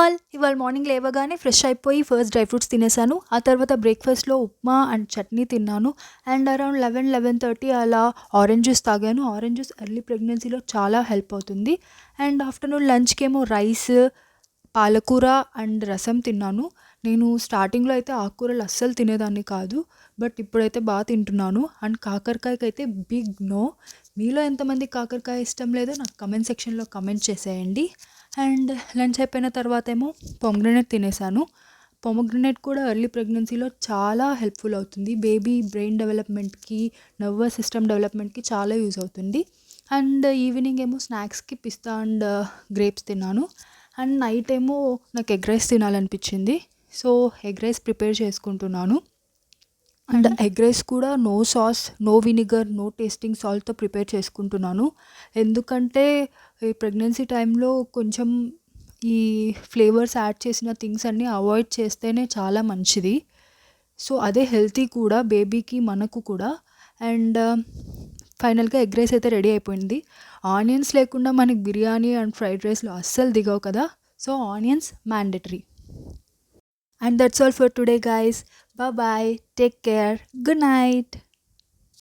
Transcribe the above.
All. ఇవాళ morning లేవగానే fresh అయిపోయి ఫస్ట్ డ్రై ఫ్రూట్స్ తినేసాను. ఆ తర్వాత బ్రేక్ఫాస్ట్‌లో ఉప్మా అండ్ చట్నీ తిన్నాను. అండ్ అరౌండ్ 11:30 అలా ఆరెంజ్ జ్యూస్ తాగాను. ఆరెంజ్ జ్యూస్ ఎర్లీ ప్రెగ్నెన్సీలో చాలా హెల్ప్ అవుతుంది. అండ్ ఆఫ్టర్‌నూన్ లంచ్‌కేమో రైస్, పాలకూర అండ్ రసం తిన్నాను. నేను స్టార్టింగ్‌లో అయితే ఆకుకూరలు అస్సలు తినేదాన్ని కాదు. బట్ ఇప్పుడైతే తింటున్నాను. అండ్ కాకరకాయకైతే బిగ్ నో. మీలో ఎంతమందికి కాకరకాయ ఇష్టం లేదో నాకు కామెంట్ సెక్షన్‌లో కామెంట్ చేసేయండి. అండ్ లంచ్ అయిపోయిన తర్వాత ఏమో పొమగ్రనేట్ తినేసాను. పొమగ్రనేట్ కూడా ఎర్లీ ప్రెగ్నెన్సీలో చాలా హెల్ప్ఫుల్ అవుతుంది. బేబీ బ్రెయిన్ డెవలప్మెంట్‌కి, నర్వస్ సిస్టమ్ డెవలప్మెంట్‌కి చాలా యూజ్ అవుతుంది. అండ్ ఈవినింగ్ ఏమో స్నాక్స్‌కి పిస్తా అండ్ గ్రేప్స్ తిన్నాను. అండ్ నైట్ ఏమో నాకు ఎగ్ రైస్ తినాలనిపించింది. సో ఎగ్ రైస్ ప్రిపేర్ చేసుకుంటున్నాను. అండ్ ఎగ్ రైస్ కూడా no sauce, no vinegar, no tasting సాల్ట్‌తో ప్రిపేర్ చేసుకుంటున్నాను. ఎందుకంటే ఈ ప్రెగ్నెన్సీ టైంలో కొంచెం ఈ ఫ్లేవర్స్ యాడ్ చేసిన థింగ్స్ అన్నీ అవాయిడ్ చేస్తేనే చాలా మంచిది. సో అదే హెల్తీ కూడా బేబీకి, మనకు కూడా. అండ్ ఫైనల్‌గా ఎగ్ రైస్ అయితే రెడీ అయిపోయింది. ఆనియన్స్ లేకుండా మనకి బిర్యానీ అండ్ ఫ్రైడ్ రైస్‌లో అస్సలు దిగవు కదా! So onions mandatory. And that's all for today, guys. Bye bye. Take care. Good night.